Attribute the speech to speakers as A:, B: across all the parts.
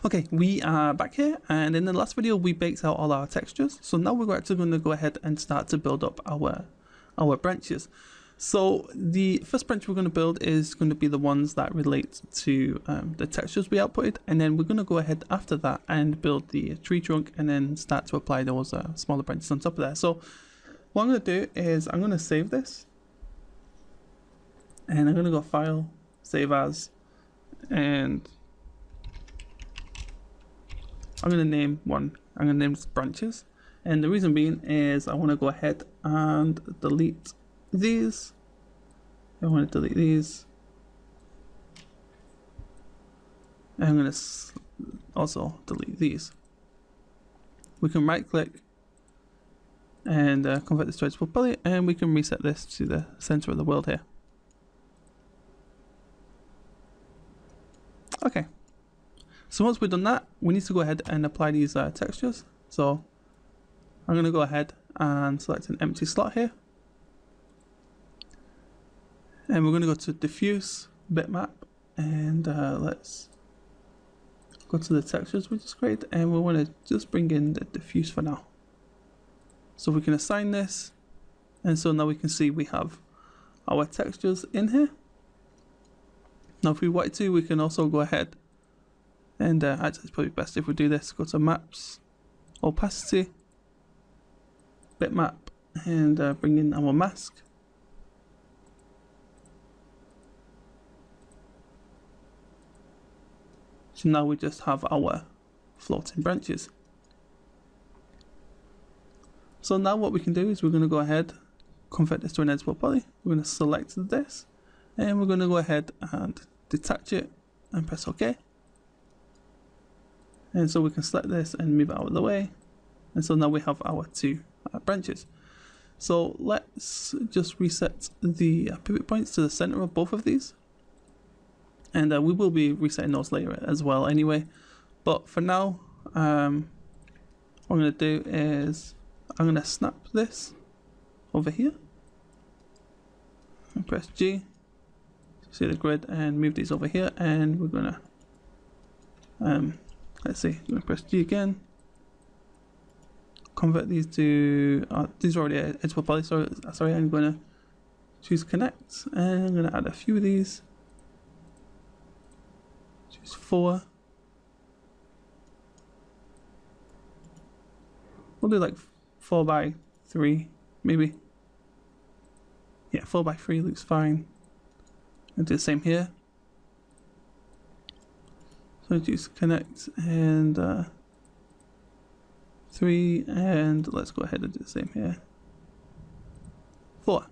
A: Okay, we are back here, and in the last video we baked out all our textures. So now we're actually going to go ahead and start to build up our branches. So the first branch we're going to build is going to be the ones that relate to the textures we outputted, and then we're going to go ahead after that and build the tree trunk and then start to apply those smaller branches on top of that. So what I'm going to do is I'm going to save this, and I'm going to go File, Save As, and I'm going to name one. I'm going to name this branches, and the reason being is I want to go ahead and delete these. I want to delete these. And I'm going to also delete these. We can right click and convert this to editable poly, and we can reset this to the center of the world here. Okay. So once we've done that, we need to go ahead and apply these textures. So I'm going to go ahead and select an empty slot here. And we're going to go to Diffuse, Bitmap, and let's go to the textures we just created, and we want to just bring in the diffuse for now. So we can assign this, and so now we can see we have our textures in here. Now if we want to, we can also go ahead and actually it's probably best if we do this. Go to Maps, Opacity, Bitmap, and bring in our mask. So now we just have our floating branches. So now what we can do is we're going to go ahead, convert this to an editable poly. We're going to select this, and we're going to go ahead and detach it and press OK. And so we can select this and move it out of the way. And so now we have our two branches. So let's just reset the pivot points to the center of both of these. And we will be resetting those later as well anyway. But for now, what I'm going to do is I'm going to snap this over here. And press G. See the grid, and move these over here. And we're going to, let's see, I'm going to press G again. Convert these to, these are already editable poly, so sorry, I'm going to choose connect. And I'm going to add a few of these. Choose 4. We'll do like 4 by 3, maybe. Yeah, 4 by 3 looks fine. And do the same here. So choose connect and 3, and let's go ahead and do the same here. 4.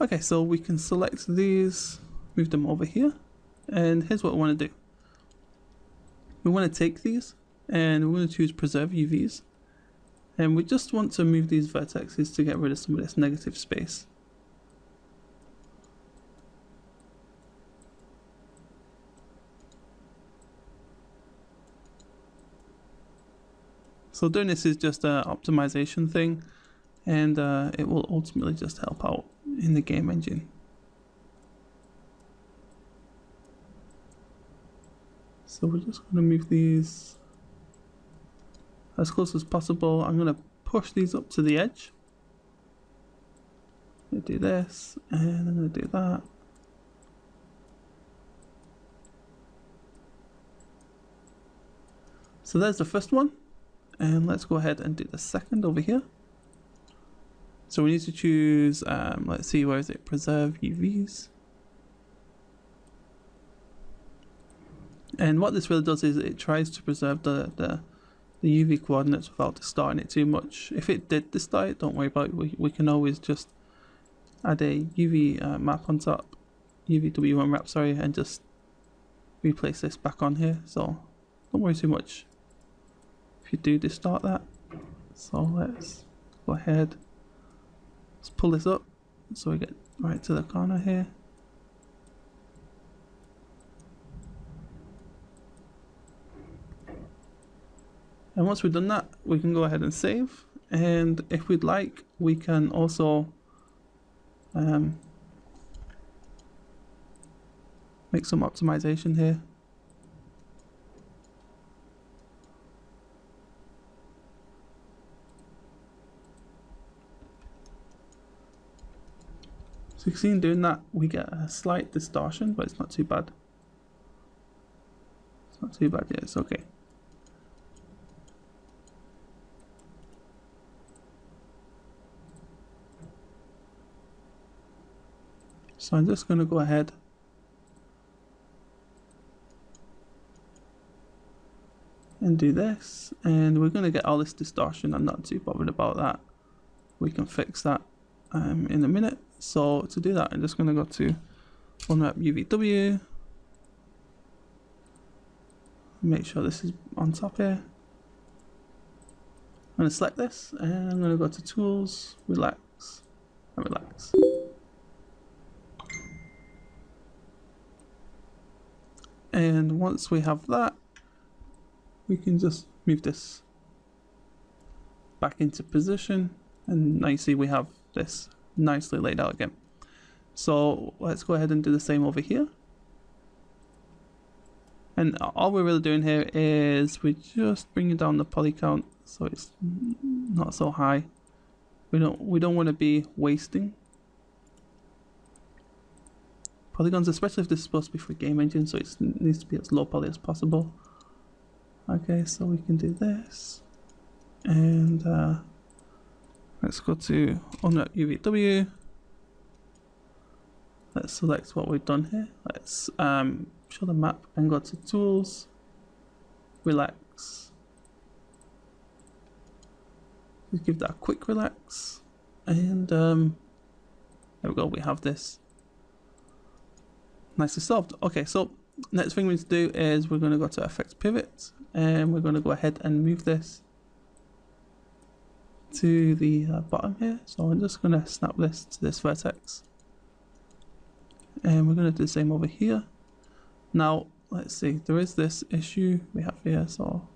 A: Okay, so we can select these, move them over here. And here's what we want to do. We want to take these and we're going to choose preserve UVs, and we just want to move these vertexes to get rid of some of this negative space. So doing this is just an optimization thing, and it will ultimately just help out in the game engine. So we're just going to move these as close as possible. I'm going to push these up to the edge. I'm going to do this, and I'm going to do that. So there's the first one, and let's go ahead and do the second over here. So we need to choose, let's see, where is it? Preserve UVs. And what this really does is it tries to preserve the UV coordinates without distorting it too much. If it did distort it, don't worry about it. We can always just add a UV map on top, UVW1 wrap, sorry, and just replace this back on here. So don't worry too much if you do distort that. So let's go ahead, let's pull this up so we get right to the corner here. And once we've done that, we can go ahead and save. And if we'd like, we can also make some optimization here. So you can see in doing that we get a slight distortion, but it's not too bad. It's not too bad, yeah, it's okay. So I'm just going to go ahead and do this, and we're going to get all this distortion. I'm not too bothered about that. We can fix that in a minute. So to do that, I'm just going to go to Unwrap UVW, make sure this is on top here. I'm going to select this, and I'm going to go to Tools, Relax, and Relax. And once we have that, we can just move this back into position, and now you see we have this nicely laid out again. So let's go ahead and do the same over here. And all we're really doing here is we're just bringing down the poly count so it's not so high. We don't want to be wasting polygons, especially if this is supposed to be for game engine, so it needs to be as low poly as possible. Okay, so we can do this, and let's go to Unwrap UVW. Let's select what we've done here. Let's show the map and go to Tools, Relax. Just give that a quick relax, and there we go. We have this nicely solved. Okay, so next thing we need to do is we're going to go to Effects Pivot, and we're going to go ahead and move this to the bottom here. So I'm just going to snap this to this vertex, and we're going to do the same over here. Now let's see, there is this issue we have here, so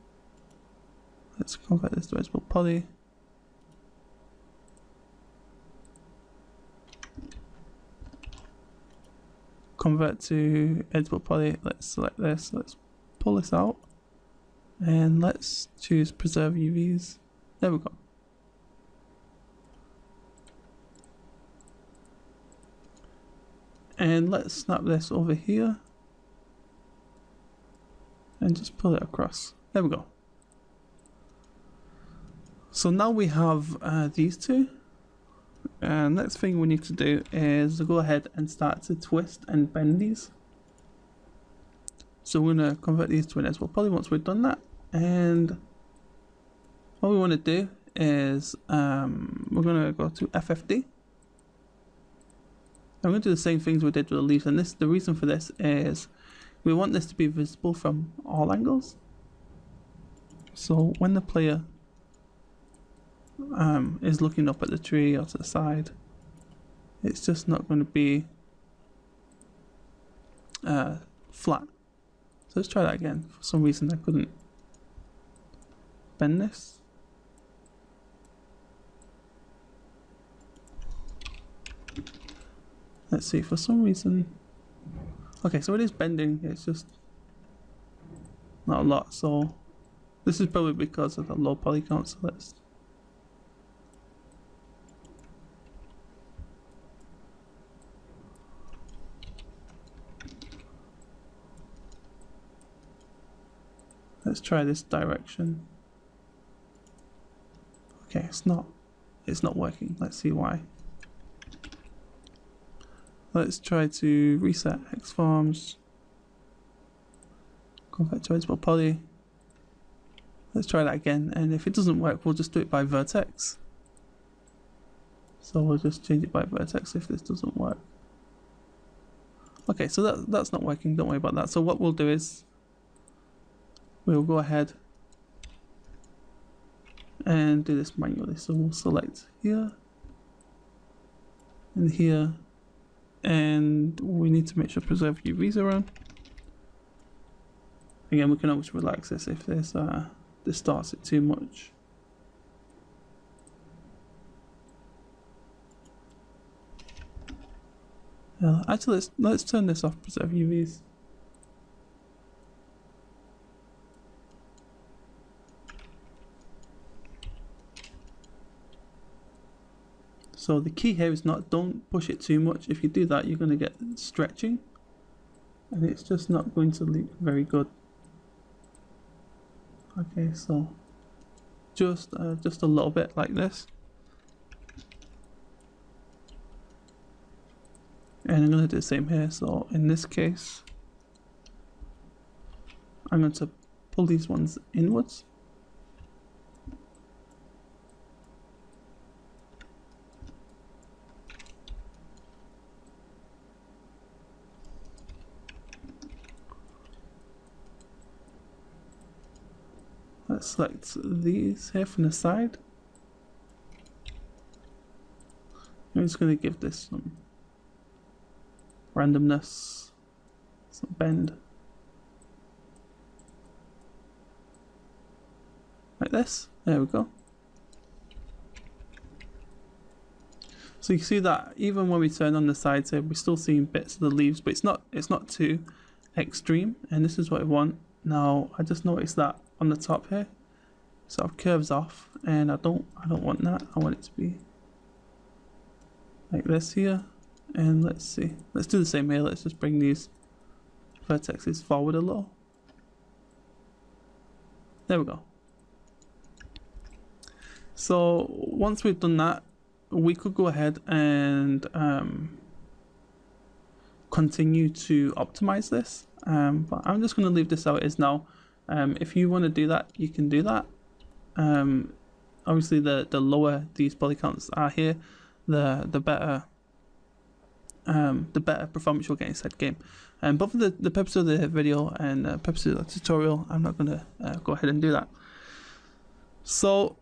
A: let's convert this to editable poly. Convert to editable poly. Let's select this, let's pull this out, and let's choose preserve UVs. There we go. And let's snap this over here and just pull it across. There we go. So now we have these two. And next thing we need to do is go ahead and start to twist and bend these. So we're going to convert these to an editable poly once we've done that. And what we want to do is we're going to go to FFD. I'm going to do the same things we did with the leaves, and the reason for this is we want this to be visible from all angles. So when the player is looking up at the tree or to the side, it's just not going to be flat. So let's try that again. For some reason I couldn't bend this. Let's see, for some reason, okay, so it is bending, it's just not a lot, so this is probably because of the low poly count, so let's try this direction. Okay, it's not working. Let's see why. Let's try to reset hex forms, convert to editable poly. Let's try that again, and if it doesn't work, we'll just do it by vertex. So we'll just change it by vertex if this doesn't work. Okay, so that's not working, don't worry about that. So what we'll do is we'll go ahead and do this manually. So we'll select here and here, and we need to make sure preserve UVs around. Again, we can always relax this if this distorts it too much. Actually, let's turn this off, preserve UVs. So the key here is don't push it too much. If you do that, you're going to get stretching, and it's just not going to look very good. Okay, so just a little bit like this, and I'm going to do the same here. So in this case, I'm going to pull these ones inwards. Let's select these here from the side. I'm just going to give this some randomness, some bend. Like this. There we go. So you can see that even when we turn on the sides here, we're still seeing bits of the leaves, but it's not too extreme, and this is what I want. Now I just noticed that on the top here sort of curves off, and I don't want that. I want it to be like this here. And let's see, let's do the same here. Let's just bring these vertexes forward a little. There we go. So once we've done that, we could go ahead and continue to optimize this, but I'm just going to leave this how it is now. If you want to do that, you can do that. Obviously the lower these poly counts are here, the better performance you'll get inside the game. But for the purpose of the video and the purpose of the tutorial, I'm not going to go ahead and do that. So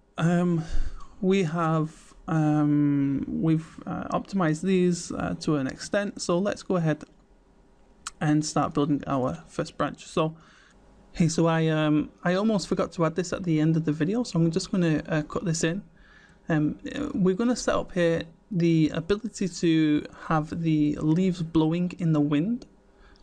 A: we have we've optimized these to an extent, so let's go ahead and start building our first branch. So hey, so I almost forgot to add this at the end of the video, so I'm just going to cut this in. We're going to set up here the ability to have the leaves blowing in the wind.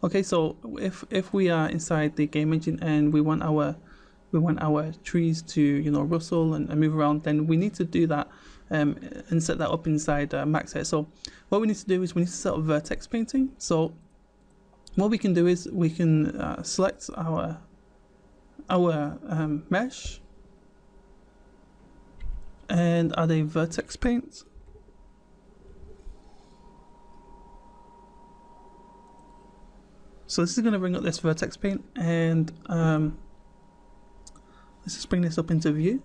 A: Okay, so if we are inside the game engine and we want our trees to, you know, rustle and move around, then we need to do that and set that up inside Max here. So what we need to do is we need to set up vertex painting. So what we can do is we can select our mesh and add a vertex paint. So this is going to bring up this vertex paint, and let's just bring this up into view.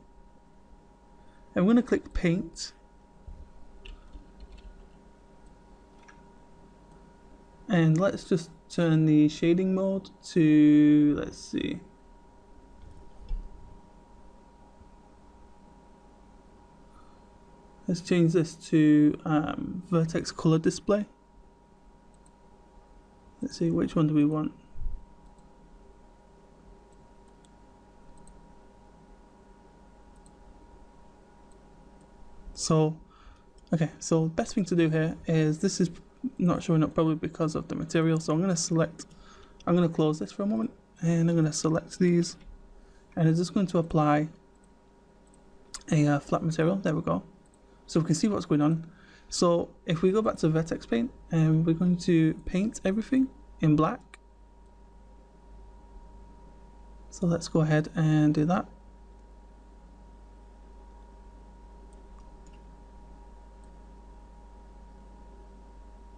A: And we're going to click paint. And let's just turn the shading mode to, let's see. Let's change this to Vertex Color Display. Let's see, which one do we want? So, okay, so the best thing to do here is, this is not showing up probably because of the material, so I'm going to close this for a moment, and I'm going to select these, and I'm just going to apply a flat material. There we go. So we can see what's going on. So if we go back to Vertex Paint, and we're going to paint everything in black. So let's go ahead and do that.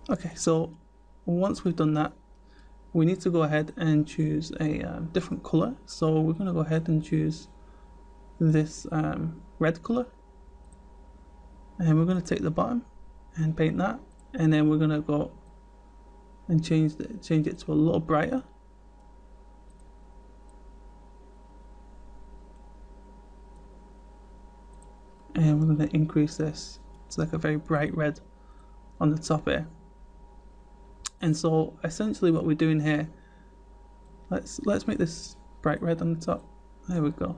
A: Okay, so once we've done that, we need to go ahead and choose a different color. So we're going to go ahead and choose this red color, and we're going to take the bottom and paint that, and then we're going to go and change it to a little brighter. And we're going to increase this to like a very bright red on the top here. And so essentially what we're doing here, let's make this bright red on the top. There we go.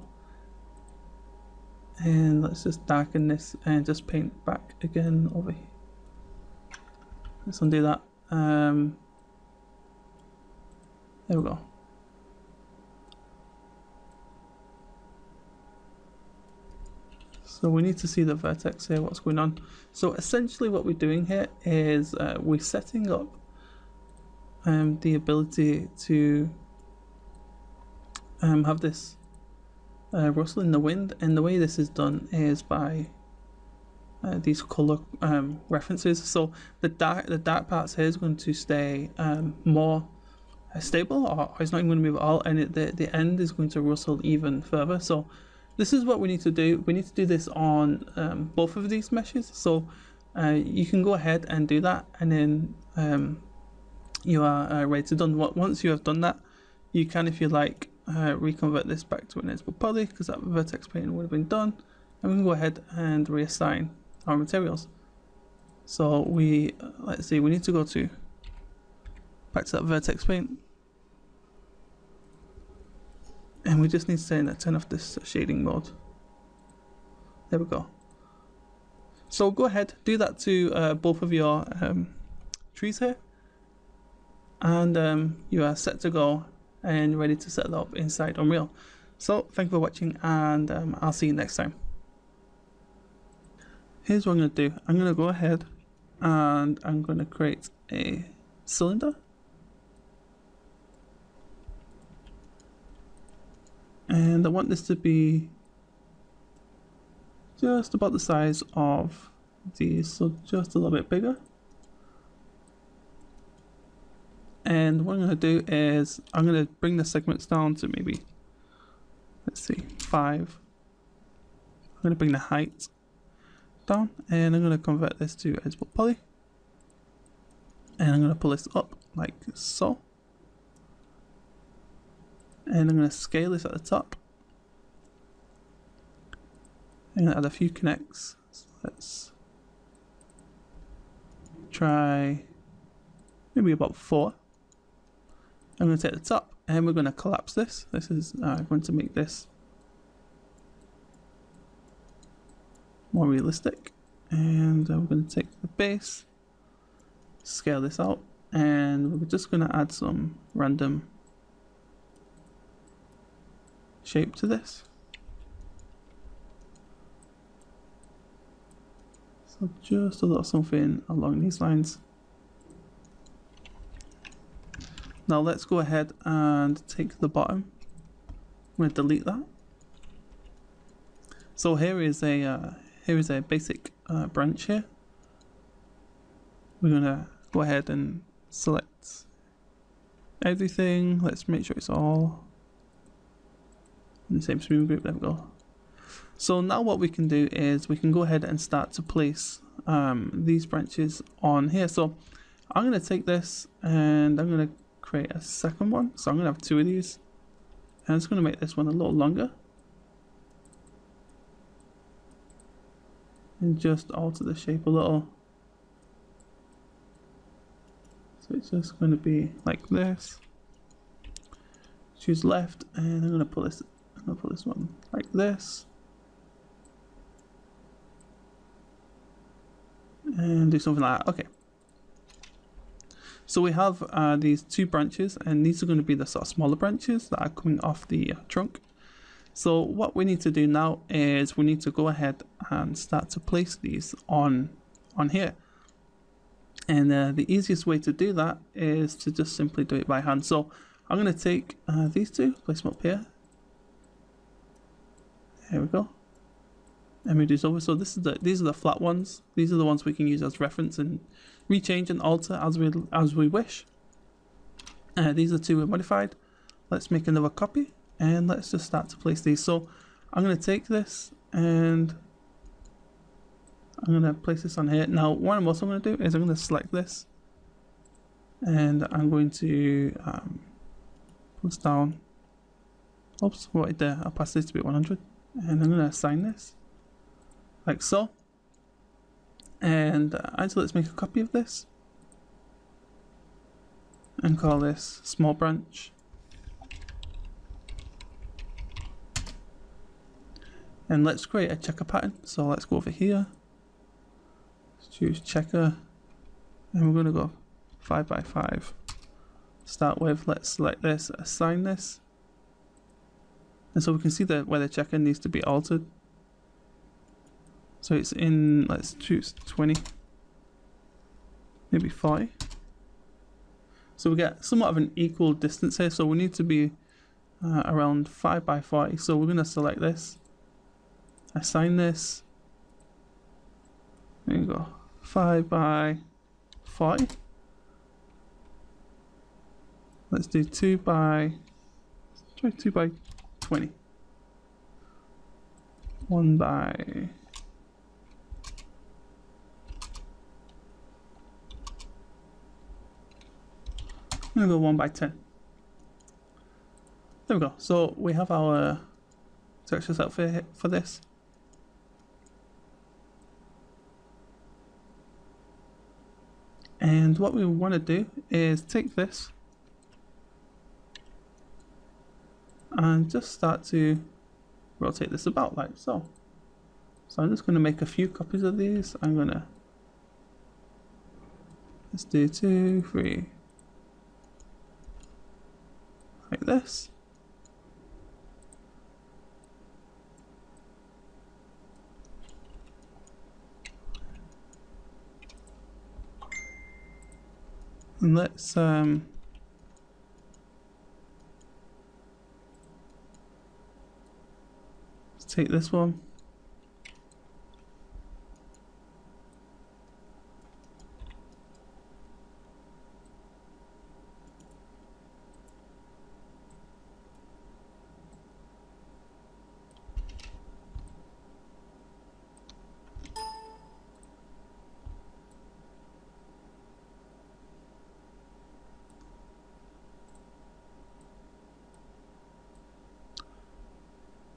A: And let's just darken this and just paint back again over here. Let's undo that. There we go. So we need to see the vertex here, what's going on. So essentially what we're doing here is we're setting up the ability to have this rustle in the wind, and the way this is done is by these color references. So the dark parts here is going to stay more stable, or it's not even going to move at all, and the end is going to rustle even further. So this is what we need to do. We need to do this on both of these meshes. So you can go ahead and do that, and then you are ready to done. Once you have done that, you can, if you like, reconvert this back to an editable poly, because that vertex painting would have been done, and we can go ahead and reassign our materials. So we let's see, we need to go back to that vertex paint, and we just need to turn off this shading mode. There we go. So go ahead, do that to both of your trees here, and you are set to go and ready to set that up inside Unreal. So thank you for watching, and I'll see you next time. Here's what I'm going to do. I'm going to go ahead and I'm going to create a cylinder, and I want this to be just about the size of these, so just a little bit bigger. And what I'm going to do is I'm going to bring the segments down to maybe, let's see, 5. I'm going to bring the height down, and I'm going to convert this to editable poly, and I'm going to pull this up like so, and I'm going to scale this at the top. I'm going to add a few connects. So let's try maybe about 4. I'm going to take the top, and we're going to collapse this. This is going to make this more realistic. And we're going to take the base, scale this out, and we're just going to add some random shape to this. So just a little something along these lines. Now let's go ahead and take the bottom. I'm going to delete that. So here is a basic branch here. We're going to go ahead and select everything. Let's make sure it's all in the same smooth group. There we go. So now what we can do is we can go ahead and start to place these branches on here. So I'm going to take this and I'm going to create a second one. So I'm going to have 2 of these, and I'm just going to make this one a little longer and just alter the shape a little. So it's just going to be like this. Choose left, and I'm going to pull this one like this, and do something like that. Okay. So we have these 2 branches, and these are going to be the sort of smaller branches that are coming off the trunk. So what we need to do now is we need to go ahead and start to place these on here. And the easiest way to do that is to just simply do it by hand. So I'm going to take these 2, place them up here. Here we go. And we do so. So these are the flat ones. These are the ones we can use as reference and rechange and alter as we wish. These are 2 we modified. Let's make another copy, and let's just start to place these. So I'm going to take this and I'm going to place this on here. Now what I'm also going to do is I'm going to select this, and I'm going to pull this down. Oops, what there? I'll pass this to be 100, and I'm going to assign this like so. And actually, let's make a copy of this and call this small branch. And let's create a checker pattern. So let's go over here, let's choose checker, and we're going to go 5 by 5. Start with, let's select this, assign this, and so we can see that where the checker needs to be altered. So it's in, let's choose 20, maybe 40. So we get somewhat of an equal distance here, so we need to be around 5 by 40. So we're going to select this, assign this, there you go, 5 by 40. Let's do 2 by, let's try 2 by 20. 1 by, I'm gonna go 1 by 10. There we go. So we have our texture set for this. And what we want to do is take this and just start to rotate this about like so. So I'm just going to make a few copies of these. I'm going to, let's do 2, 3, like this. And let's take this one.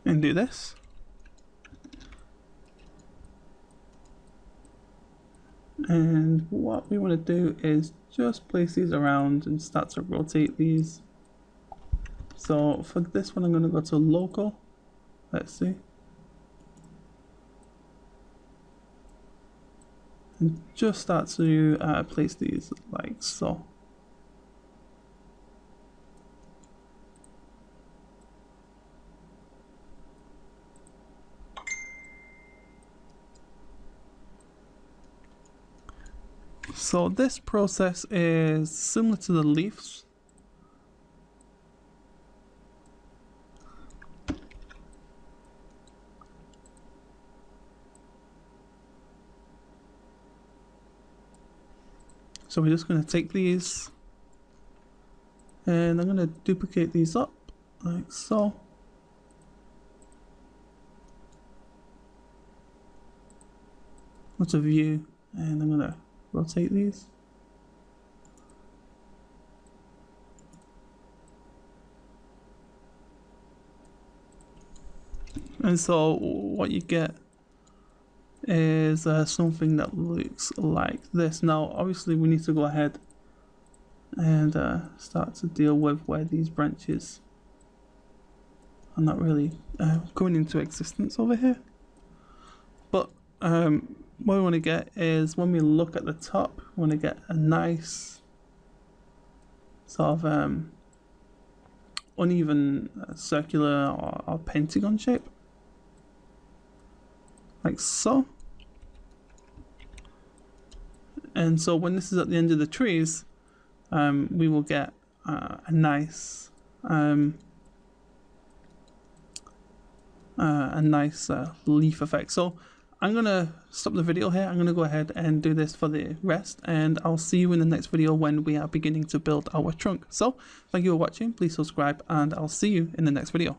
A: And do this. And what we want to do is just place these around and start to rotate these. So for this one, I'm going to go to local. Let's see. And just start to place these like so. So this process is similar to the leaves. So we're just going to take these and I'm going to duplicate these up like so. Go to view and I'm going to rotate these. And so what you get is something that looks like this. Now obviously we need to go ahead and start to deal with where these branches are not really coming into existence over here. But what we want to get is when we look at the top, we want to get a nice sort of uneven circular or pentagon shape. Like so. And so when this is at the end of the trees, we will get a nice leaf effect. So I'm gonna stop the video here. I'm gonna go ahead and do this for the rest, and I'll see you in the next video when we are beginning to build our trunk. So thank you for watching, please subscribe, and I'll see you in the next video.